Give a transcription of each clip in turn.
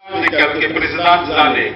De quelques précédentes années,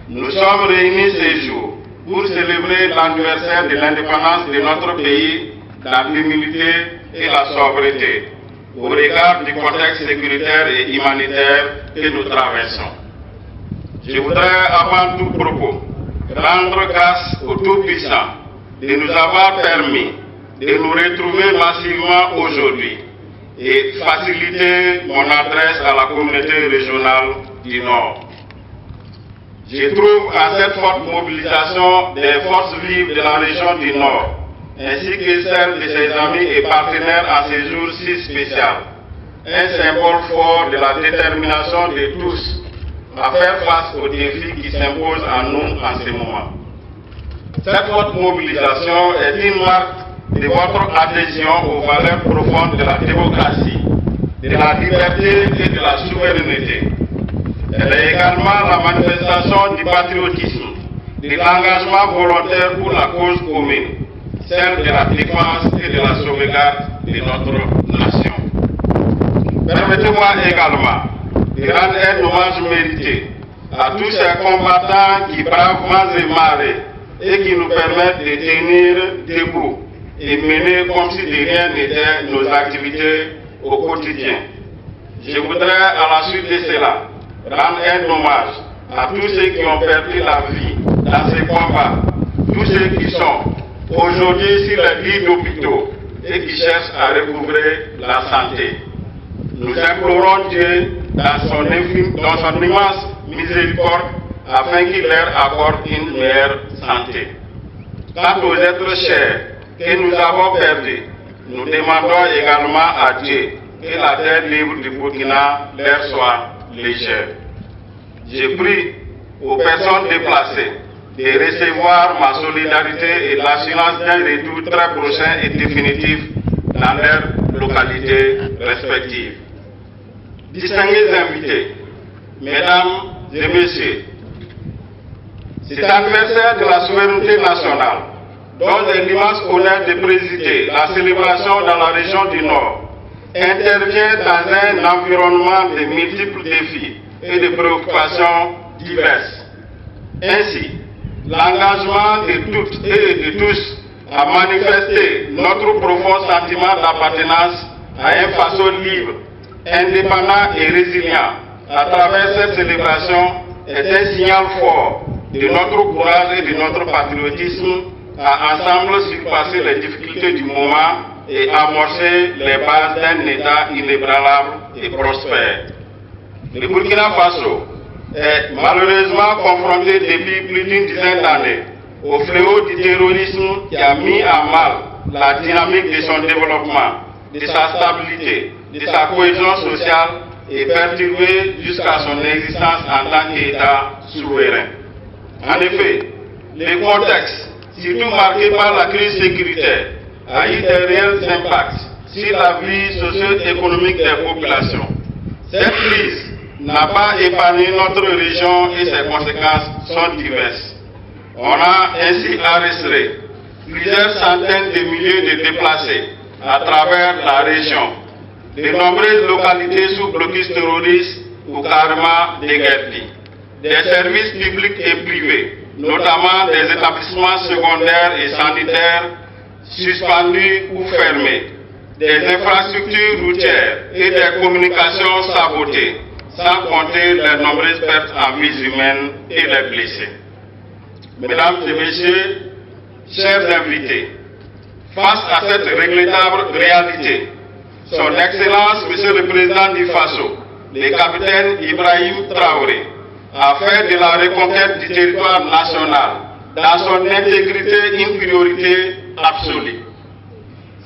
nous sommes réunis ces jours pour célébrer l'anniversaire de l'indépendance de notre pays dans l'humilité et la sobriété, au regard du contexte sécuritaire et humanitaire que nous traversons. Je voudrais, avant tout propos, rendre grâce au Tout-Puissant de nous avoir permis de nous retrouver massivement aujourd'hui et faciliter mon adresse à la communauté régionale du Nord. Je trouve à cette forte mobilisation des forces vives de la région du Nord, ainsi que celle de ses amis et partenaires en ces jours si spéciaux, un symbole fort de la détermination de tous à faire face aux défis qui s'imposent à nous en ce moment. Cette forte mobilisation est une marque de votre adhésion aux valeurs profondes de la démocratie, de la liberté et de la souveraineté. Elle est également la manifestation du patriotisme, de l'engagement volontaire pour la cause commune, celle de la défense et de la sauvegarde de notre nation. Permettez-moi également de rendre un hommage mérité à tous ces combattants qui bravent vents et marées et qui nous permettent de tenir debout et mener comme si de rien n'était nos activités au quotidien. Je voudrais à la suite de cela rendre un hommage à tous ceux qui ont perdu la vie dans ces combats, tous ceux qui sont aujourd'hui sur les lits d'hôpitaux et qui cherchent à recouvrer la santé. Nous implorons Dieu dans son immense miséricorde afin qu'il leur accorde une meilleure santé. Quant aux êtres chers que nous avons perdus, nous demandons également à Dieu que la terre libre du Burkina leur soit légère. Je prie aux personnes déplacées de recevoir ma solidarité et l'assurance d'un retour très prochain et définitif dans leurs localités respectives. Distingués invités, mesdames et messieurs, cet anniversaire de la souveraineté nationale, dont j'ai l'immense honneur de présider la célébration dans la région du Nord, intervient dans un environnement de multiples défis et de préoccupations diverses. Ainsi, l'engagement de toutes et de tous à manifester notre profond sentiment d'appartenance à un façon libre, indépendant et résilient à travers cette célébration est un signal fort de notre courage et de notre patriotisme à ensemble surpasser les difficultés du moment et amorcer les bases d'un État inébranlable et prospère. Le Burkina Faso est malheureusement confronté depuis plus d'une dizaine d'années au fléau du terrorisme qui a mis à mal la dynamique de son développement, de sa stabilité, de sa cohésion sociale et perturbé jusqu'à son existence en tant qu'État souverain. En effet, le contexte, surtout marqué par la crise sécuritaire, a eu de réels impacts sur la vie socio-économique des populations. Cette crise n'a pas épargné notre région et ses conséquences sont diverses. On a ainsi arrêté plusieurs centaines de milliers de déplacés à travers la région, de nombreuses localités sous blocus terroristes ou carrément déguerpies, des services publics et privés, notamment des établissements secondaires et sanitaires suspendus ou fermés, des infrastructures routières et des communications sabotées, sans compter les nombreuses pertes en vies humaines et les blessés. Mesdames et messieurs, chers invités, face à cette regrettable réalité, Son Excellence, Monsieur le Président du Faso, le capitaine Ibrahim Traoré, a fait de la reconquête du territoire national dans son intégrité une priorité absolue.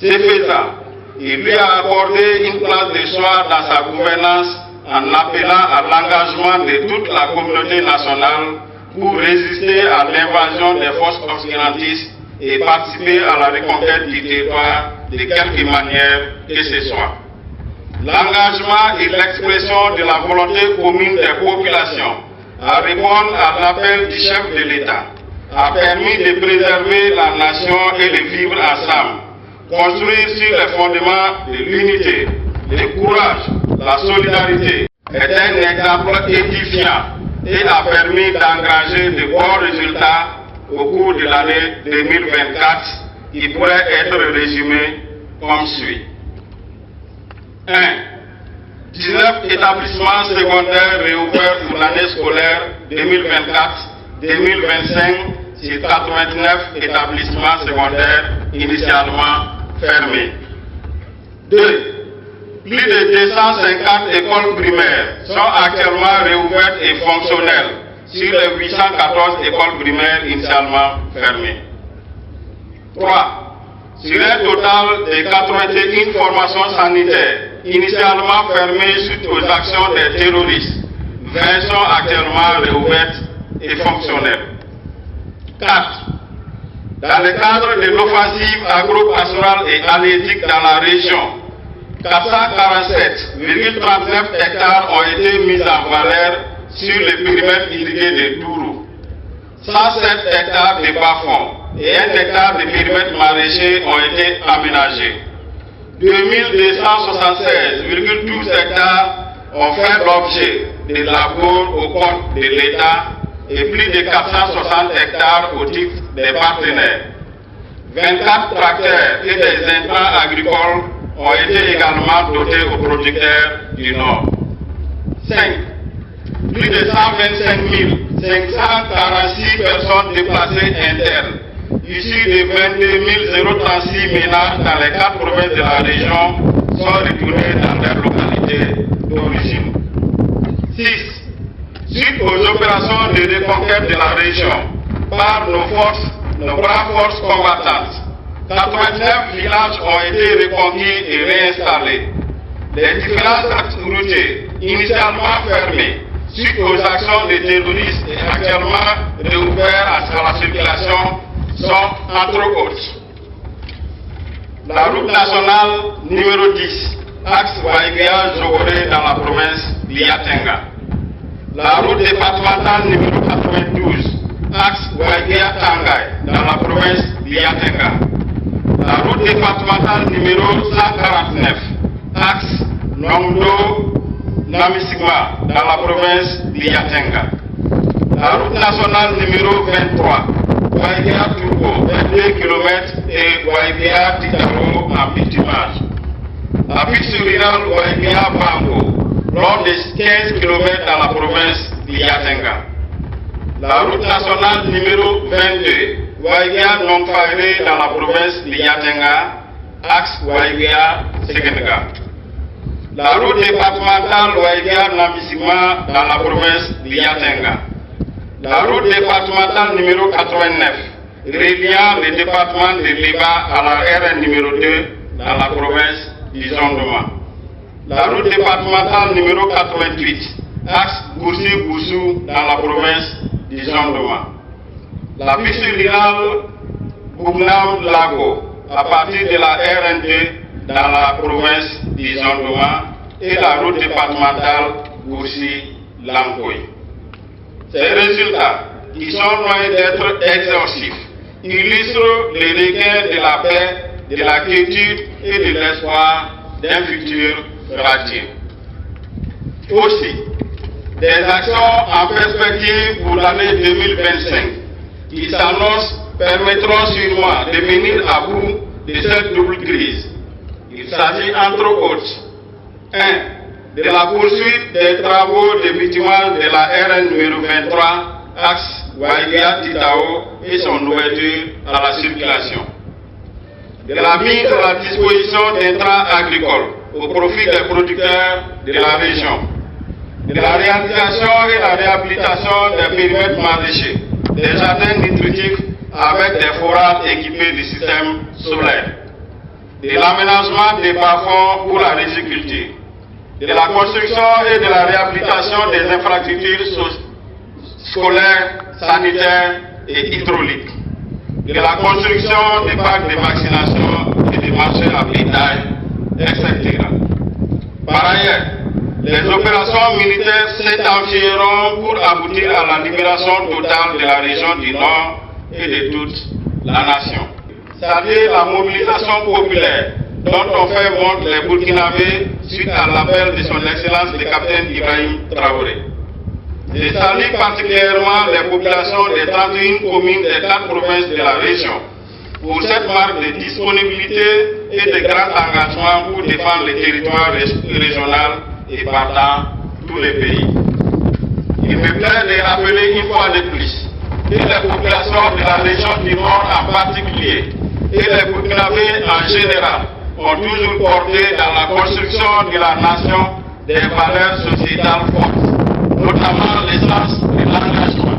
Ce faisant, il lui a accordé une place de choix dans sa gouvernance en appelant à l'engagement de toute la communauté nationale pour résister à l'invasion des forces obscurantistes et participer à la reconquête du territoire de quelque manière que ce soit. L'engagement et l'expression de la volonté commune des populations à répondre à l'appel du chef de l'État a permis de préserver la nation et de vivre ensemble, construire sur les fondements de l'unité, le courage, la solidarité est un exemple édifiant et a permis d'engager de bons résultats au cours de l'année 2024 qui pourrait être résumé comme suit. 1. 19 établissements secondaires réouverts pour l'année scolaire 2024-2025 sur 89 établissements secondaires initialement fermés. 2. Plus de 250 écoles primaires sont actuellement réouvertes et fonctionnelles sur les 814 écoles primaires initialement fermées. 3. Sur un total de 81 formations sanitaires initialement fermées suite aux actions des terroristes, 20 sont actuellement réouvertes et fonctionnelles. 4. Dans le cadre de l'offensive agro-pastorale et halieutique dans la région, 447,39 hectares ont été mis en valeur sur le périmètre irrigué de Dourou, 107 hectares de bas-fond et 1 hectare de périmètre maraîcher ont été aménagés. 2276,12 hectares ont fait l'objet de labors au compte de l'État et plus de 460 hectares au titre des partenaires. 24 tracteurs et des intrants agricoles ont été également dotés aux producteurs du Nord. 5. Plus de 125 546 personnes déplacées internes, issues de 22 036 ménages dans les 4 provinces de la région, sont retournées dans leur localité d'origine. 6. Suite aux opérations de reconquête de la région par nos braves forces combattantes, 89 villages ont été reconquis et réinstallés. Les différents axes routiers initialement fermés suite aux actions des terroristes et actuellement réouverts à la circulation sont entre autres la route nationale numéro 10, axe Waïgea-Jogoré dans la province d'Iyatenga, la route départementale numéro 92, axe Waïgea-Tangay dans la province d'Iyatenga, la route départementale numéro 149, axe Nongdo-Namisigma dans la province d'Iyatenga, la route nationale numéro 23, Waïgea-Tourgo, 22 km et Waïgea-Titaro en bitumage, la piste rurale Waïgea-Bango, long de 15 km dans la province d'Iyatenga, la route nationale numéro 22, Waïgea-Nongfairé dans la province d'Iyatenga, axe Waïgea-Segenga. La route départementale Waïgea-Namisigma dans la province d'Iyatenga. La route départementale numéro 89, reliant le département de Liba à la RN numéro 2 dans la province d'Izondoma. La route départementale numéro 88, axe Goursi-Goussou dans la province d'Izondoma. La piste rurale Bougnam-Lago à partir de la RN2 dans la province d'Izondoma et la route départementale Goursi-Lankoy. Ces résultats, qui sont loin d'être exhaustifs, illustrent les regains de la paix, de la quiétude et de l'espoir d'un futur radieux. Aussi, des actions en perspective pour l'année 2025 qui s'annoncent permettront sûrement de venir à bout de cette double crise. Il s'agit entre autres 1. de la poursuite des travaux de bitumage de la RN numéro 23, axe Waïgea-Titao et son ouverture à la circulation. De la mise à la disposition d'intrants agricoles au profit des producteurs de la région. De la réalisation et la réhabilitation des périmètres maraîchers, des jardins nutritifs avec des forages équipés du système solaire. De l'aménagement des bas-fonds pour la riziculture. De la construction et de la réhabilitation des infrastructures scolaires, sanitaires et hydrauliques. De la construction des parcs de vaccination et des marchés à bétail, etc. Par ailleurs, les opérations militaires s'intensifieront pour aboutir à la libération totale de la région du Nord et de toute la nation. C'est-à-dire la mobilisation populaire dont ont fait montre les Burkinabés suite à l'appel de son Excellence le capitaine Ibrahim Traoré. Je salue particulièrement les populations des 31 communes des 4 provinces de la région pour cette marque de disponibilité et de grand engagement pour défendre les territoires régionaux et partant tous les pays. Il me plaît de rappeler une fois de plus que les populations de la région du Nord en particulier et les Burkinabés en général ont toujours porté dans la construction de la nation des valeurs sociétales fortes, notamment l'essence de l'engagement,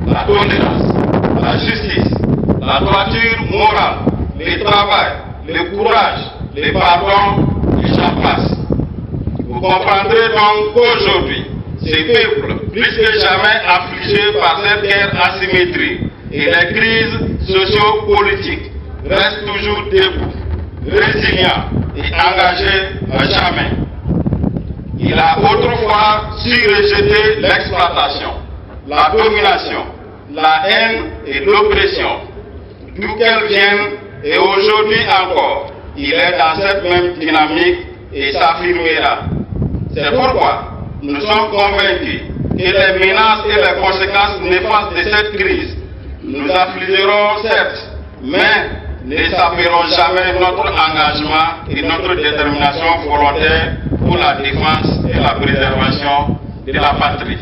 la tolérance, la justice, la droiture morale, le travail, le courage, le pardon, et j'en passe. Vous comprendrez donc qu'aujourd'hui, ces peuples, plus que jamais affligés par cette guerre asymétrique et les crises socio-politiques, restent toujours debout, résilients et engagés à jamais. Il a autrefois su rejeter l'exploitation, la domination, la haine et l'oppression, d'où qu'elles viennent, et aujourd'hui encore, il est dans cette même dynamique et s'affirmera. C'est pourquoi nous sommes convaincus que les menaces et les conséquences néfastes de cette crise nous affligeront certes, mais ne saperont jamais notre engagement et notre détermination volontaire pour la défense et la préservation de la patrie.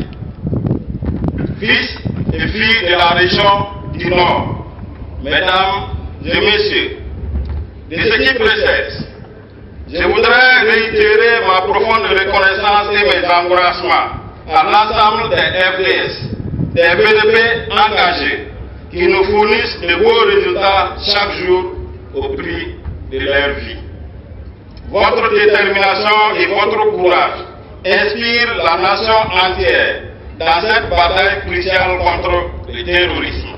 Fils et filles de la région du Nord, mesdames et messieurs, de ce qui précède, je voudrais réitérer ma profonde reconnaissance et mes encouragements à l'ensemble des FDS, des BDP engagés, qui nous fournissent de beaux résultats chaque jour au prix de leur vie. Votre détermination et votre courage inspirent la nation entière dans cette bataille cruciale contre le terrorisme.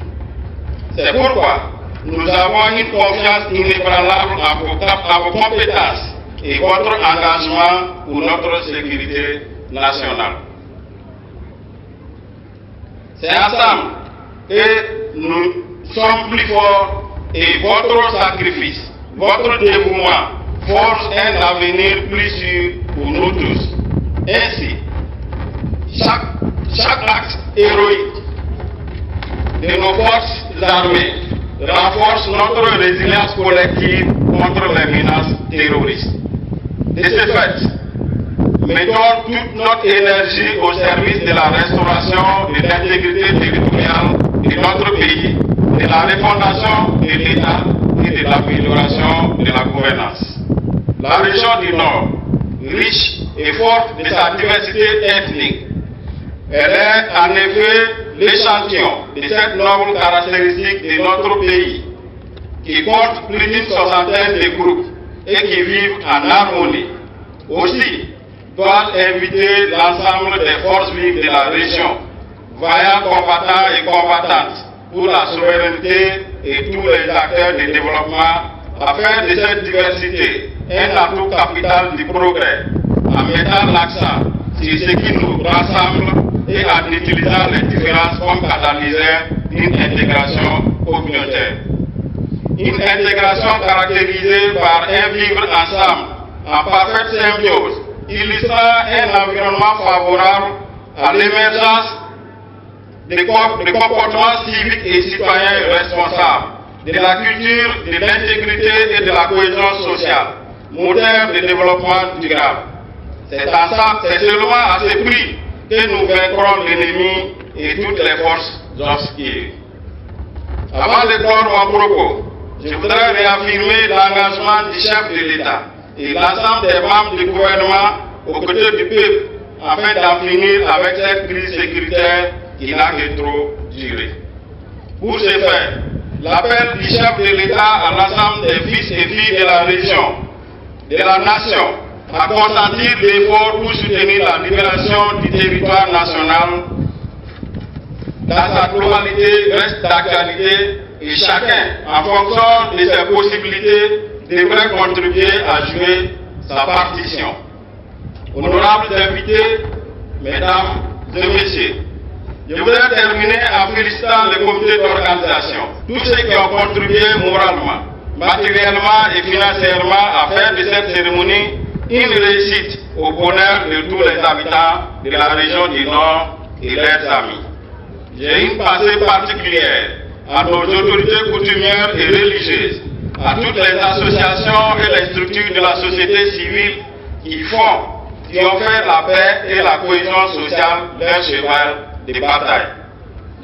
C'est pourquoi nous avons une confiance inébranlable en vos compétences et votre engagement pour notre sécurité nationale. C'est ensemble que nous sommes plus forts et votre sacrifice, votre dévouement forge un avenir plus sûr pour nous tous. Ainsi, chaque acte héroïque de nos forces armées renforce notre résilience collective contre les menaces terroristes. De ce fait, mettons toute notre énergie au service de la restauration de l'intégrité territoriale de notre pays, de la refondation de l'État et de l'amélioration de la gouvernance. La région du Nord, riche et forte de sa diversité ethnique, elle est en effet l'échantillon de cette noble caractéristique de notre pays, qui compte plus d'une soixantaine de groupes et qui vivent en harmonie. Aussi, doit inviter l'ensemble des forces vives de la région, vaillants combattants et combattantes, pour la souveraineté et tous les acteurs de développement, à faire de cette diversité un atout capital du progrès, en mettant l'accent sur ce qui nous rassemble et en utilisant les différences comme catalyseur d'une intégration communautaire. Une intégration caractérisée par un vivre ensemble en parfaite symbiose, illustrant un environnement favorable à l'émergence de comportements civiques et citoyens responsables, de la culture, de l'intégrité et de la cohésion sociale, moteur de développement durable. C'est seulement à ce prix que nous vaincrons l'ennemi et toutes les forces obscures. Avant de clore mon propos, je voudrais réaffirmer l'engagement du chef de l'État et l'ensemble des membres du gouvernement aux côtés du peuple afin d'en finir avec cette crise sécuritaire qui n'a que trop duré. Pour ce faire, l'appel du chef de l'État à l'ensemble des fils et filles de la région, de la nation, à consentir l'effort pour soutenir la libération du territoire national dans sa globalité reste d'actualité et chacun, en fonction de ses possibilités, devrait contribuer à jouer sa partition. Honorables invités, mesdames et messieurs, je voudrais terminer en félicitant le comité d'organisation, tous ceux qui ont contribué moralement, matériellement et financièrement à faire de cette cérémonie une réussite au bonheur de tous les habitants de la région du Nord et leurs amis. J'ai une pensée particulière à nos autorités coutumières et religieuses, à toutes les associations et les structures de la société civile qui ont fait la paix et la cohésion sociale leur cheval de bataille.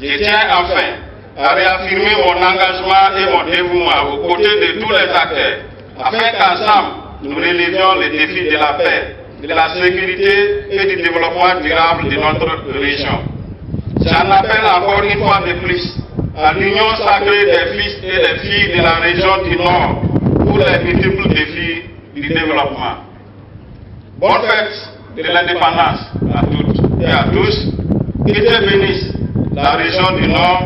Je tiens enfin à réaffirmer mon engagement et mon dévouement aux côtés de tous les acteurs, afin qu'ensemble nous relevions les défis de la paix, de la sécurité et du développement durable de notre région. J'en appelle encore une fois de plus à l'union sacrée des fils et des filles de la région du Nord pour les multiples défis du développement. Bonne fête de l'indépendance à toutes et à tous. Que Dieu bénisse la région du Nord,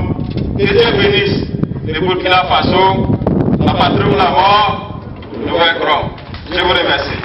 que Dieu bénisse le Burkina Faso, la patrie ou la mort, nous vaincrons. Je vous remercie.